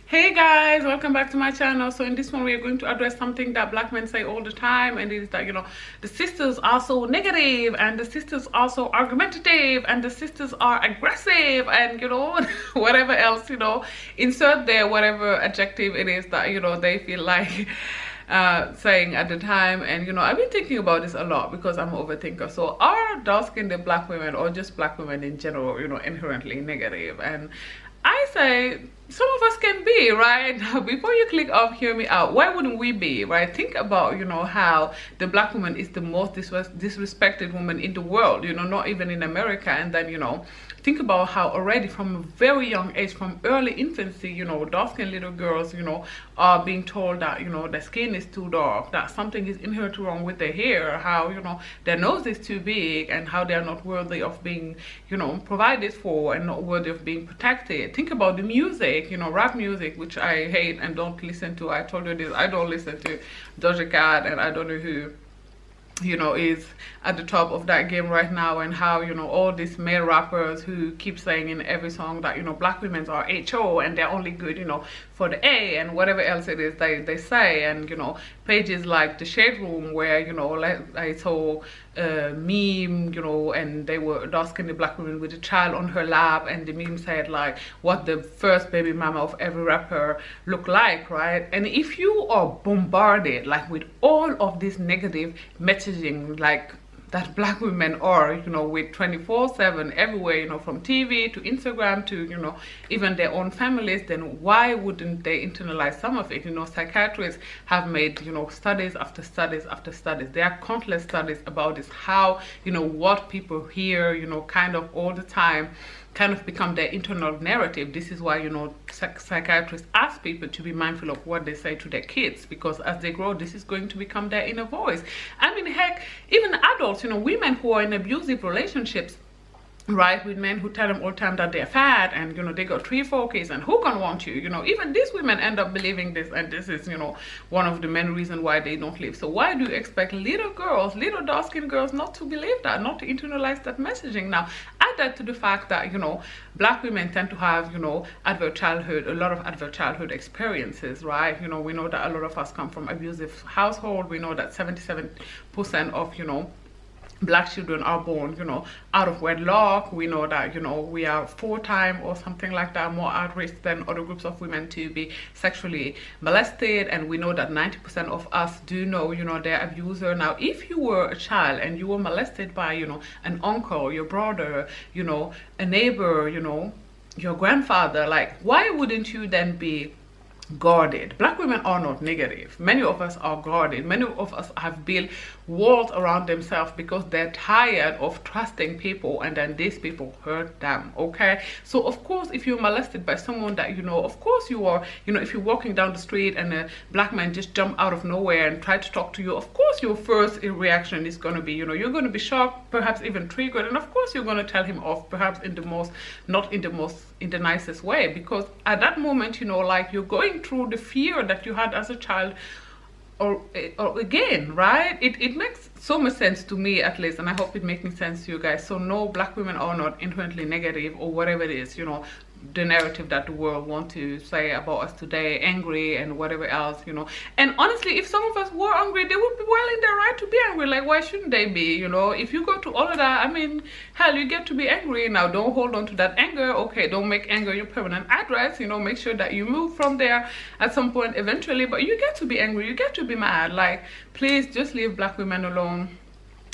Hey guys, welcome back to my channel. So in this one we are going to address something that black men say all the time, and it is that the sisters are so negative, and the sisters are so argumentative, and the sisters are aggressive, and whatever else, insert there whatever adjective it is that they feel like saying at the time. And I've been thinking about this a lot because I'm an overthinker. So are dark-skinned black women, or just black women in general, inherently negative? And I say some of us can be, right? Now, before you click off, hear me out. Why wouldn't we be, right? Think about, how the black woman is the most disrespected woman in the world, not even in America. And then, think about how already from a very young age, from early infancy, dark-skinned little girls, are being told that, their skin is too dark, that something is inherently wrong with their hair, how, their nose is too big, and how they're not worthy of being, provided for, and not worthy of being protected. Think about the music, rap music, which I hate and don't listen to. I told you this, I don't listen to Doja Cat, and I don't know who is at the top of that game right now, and how all these male rappers who keep saying in every song that black women are HO and they're only good for the A, and whatever else it is they say. And pages like the Shade Room, where I saw a meme, and they were dark-skinned black women with a child on her lap, and the meme said like what the first baby mama of every rapper look like, right? And if you are bombarded like with all of this negative messaging, like that black women are, with 24/7 everywhere, from TV to Instagram to, even their own families, then why wouldn't they internalize some of it? Psychiatrists have made, studies after studies after studies. There are countless studies about this, how, what people hear, kind of all the time, kind of become their internal narrative. This is why psychiatrists ask people to be mindful of what they say to their kids, because as they grow, this is going to become their inner voice. I mean, heck, even adults, women who are in abusive relationships, right, with men who tell them all the time that they're fat, and they got 3-4 kids, and who can want you, even these women end up believing this, and this is one of the main reasons why they don't live. So why do you expect little girls, little dark-skinned girls, not to believe that, not to internalize that messaging? Now add that to the fact that black women tend to have a lot of adverse childhood experiences, right? We know that a lot of us come from abusive household. We know that 77% of black children are born out of wedlock. We know that we are 4 times or something like that more at risk than other groups of women to be sexually molested. And we know that 90% of us do know their abuser. Now if you were a child and you were molested by an uncle, your brother, a neighbor, your grandfather, like why wouldn't you then be guarded? Black women are not negative. Many of us are guarded. Many of us have built walls around themselves because they're tired of trusting people, and then these people hurt them. Okay, so of course if you're molested by someone that of course you are, if you're walking down the street and a black man just jump out of nowhere and try to talk to you, of course your first reaction is going to be you're going to be shocked, perhaps even triggered, and of course you're going to tell him off, perhaps in the nicest way, because at that moment like you're going through the fear that you had as a child or again, right? It makes so much sense to me, at least, and I hope it makes sense to you guys. So no, black women are not inherently negative, or whatever it is, the narrative that the world want to say about us today, angry and whatever else, And honestly, if some of us were angry, they would be well in their right to be angry. Like why shouldn't they be? If you go to all of that, I mean, hell, you get to be angry. Now don't hold on to that anger. Okay, don't make anger your permanent address. Make sure that you move from there at some point eventually, but you get to be angry, you get to be mad. Like please just leave black women alone.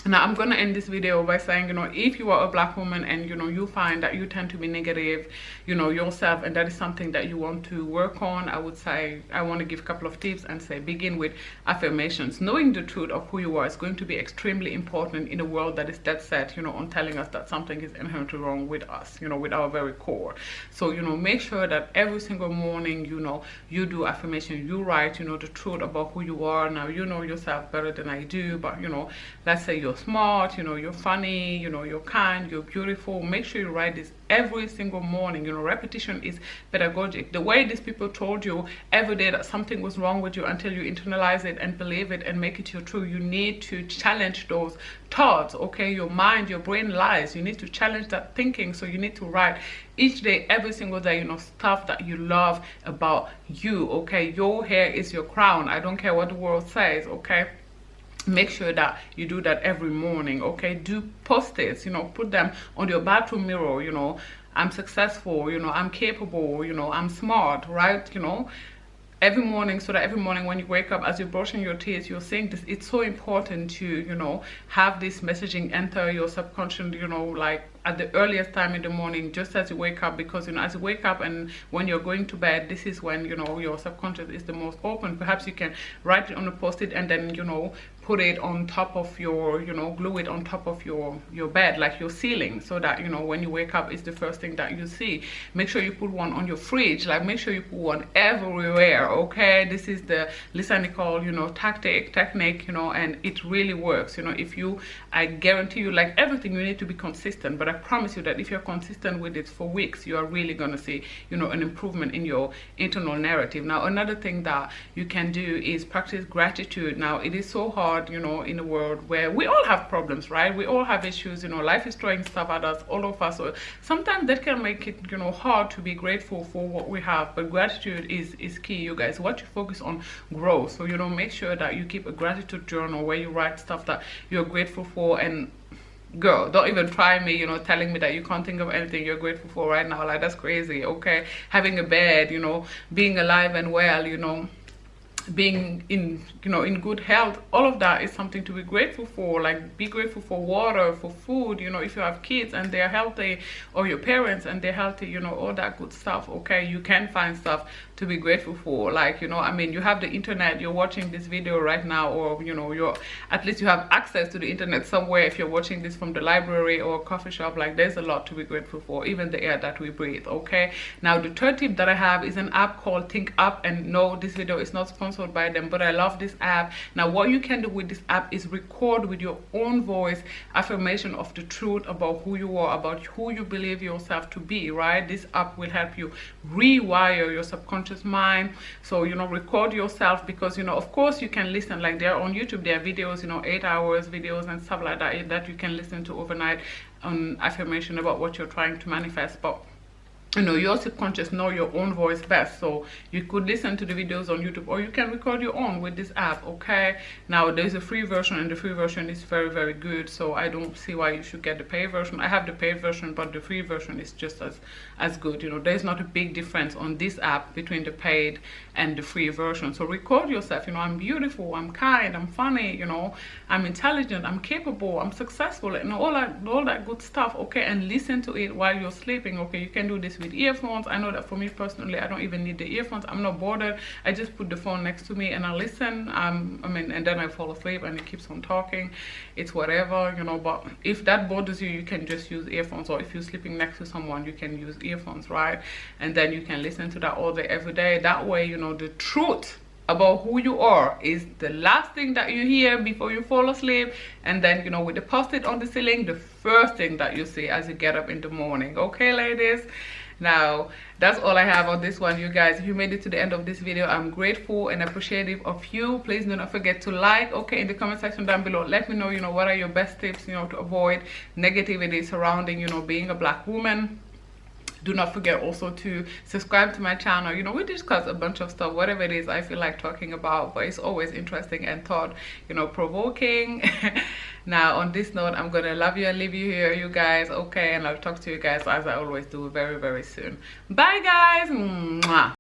Now I'm gonna end this video by saying, if you are a black woman and you find that you tend to be negative, yourself, and that is something that you want to work on, I would say I want to give a couple of tips and say begin with affirmations. Knowing the truth of who you are is going to be extremely important in a world that is dead set, on telling us that something is inherently wrong with us, with our very core. So make sure that every single morning, you do affirmation, you write, the truth about who you are. Now you know yourself better than I do, but let's say you're you're smart, you know, you're funny, you know, you're kind, you're beautiful. Make sure you write this every single morning. You know, repetition is pedagogic. The way these people told you every day that something was wrong with you, until you internalize it and believe it and make it your truth, you need to challenge those thoughts. Okay, your mind, your brain lies. You need to challenge that thinking. So you need to write each day, every single day, you know, stuff that you love about you. Okay, your hair is your crown. I don't care what the world says. Okay, make sure that you do that every morning. Okay, do post-its, you know, put them on your bathroom mirror. You know, I'm successful, you know, I'm capable, you know, I'm smart, right? You know, every morning, so that every morning when you wake up, as you're brushing your teeth, you're saying this. It's so important to, you know, have this messaging enter your subconscious, you know, like at the earliest time in the morning, just as you wake up, because, you know, as you wake up and when you're going to bed, this is when, you know, your subconscious is the most open. Perhaps you can write it on a post-it and then, you know, put it on top of your, you know, glue it on top of your bed, like your ceiling, so that, you know, when you wake up, it's the first thing that you see. Make sure you put one on your fridge, like make sure you put one everywhere. Okay, this is the Lisa Nicole, you know, technique, you know, and it really works. You know, if you, I guarantee you, like everything, you need to be consistent, but I promise you that if you're consistent with it for weeks, you are really gonna see, you know, an improvement in your internal narrative. Now, another thing that you can do is practice gratitude. Now, it is so hard, you know, in a world where we all have problems, right? We all have issues, you know, life is throwing stuff at us, all of us. So sometimes that can make it, you know, hard to be grateful for what we have, but gratitude is key, you guys. What you focus on grows. So, you know, make sure that you keep a gratitude journal where you write stuff that you're grateful for. And girl, don't even try me, you know, telling me that you can't think of anything you're grateful for right now. Like, that's crazy. Okay, having a bed, you know, being alive and well, you know, being in, you know, in good health, all of that is something to be grateful for. Like, be grateful for water, for food, you know, if you have kids and they're healthy, or your parents and they're healthy, you know, all that good stuff. Okay, you can find stuff to be grateful for. Like, you know, I mean, you have the internet, you're watching this video right now, or, you know, you're, at least you have access to the internet somewhere. If you're watching this from the library or a coffee shop, like, there's a lot to be grateful for, even the air that we breathe. Okay, now the third tip that I have is an app called Think Up. And no, this video is not sponsored by them, but I love this app. Now, what you can do with this app is record with your own voice affirmation of the truth about who you are, about who you believe yourself to be, right? This app will help you rewire your subconscious mind. So, you know, record yourself, because, you know, of course you can listen, like they're on YouTube, there are videos, you know, 8 hours videos and stuff like that, that you can listen to overnight on affirmation about what you're trying to manifest. But, you know, your subconscious know your own voice best. So you could listen to the videos on YouTube, or you can record your own with this app. Okay, now there's a free version, and the free version is very, very good. So I don't see why you should get the paid version. I have the paid version, but the free version is just as good. You know, there's not a big difference on this app between the paid and the free version. So record yourself. You know, I'm beautiful, I'm kind, I'm funny, you know, I'm intelligent, I'm capable, I'm successful, you know, all that good stuff. Okay, and listen to it while you're sleeping. Okay, you can do this with earphones. I know that for me personally, I don't even need the earphones. I'm not bothered. I just put the phone next to me and I listen. I mean, and then I fall asleep and it keeps on talking. It's whatever, you know. But if that bothers you, you can just use earphones. Or if you're sleeping next to someone, you can use earphones, right? And then you can listen to that all day, every day. That way, you know, the truth about who you are is the last thing that you hear before you fall asleep. And then, you know, with the post-it on the ceiling, the first thing that you see as you get up in the morning. Okay, ladies? Now, that's all I have on this one, you guys. If you made it to the end of this video, I'm grateful and appreciative of you. Please do not forget to like, okay, in the comment section down below. Let me know, you know, what are your best tips, you know, to avoid negativity surrounding, you know, being a Black woman. Do not forget also to subscribe to my channel. You know, we discuss a bunch of stuff, whatever it is I feel like talking about, but it's always interesting and thought, you know, provoking. Now, on this note, I'm gonna love you and leave you here, you guys. Okay, and I'll talk to you guys, as I always do, very, very soon. Bye, guys. Mwah.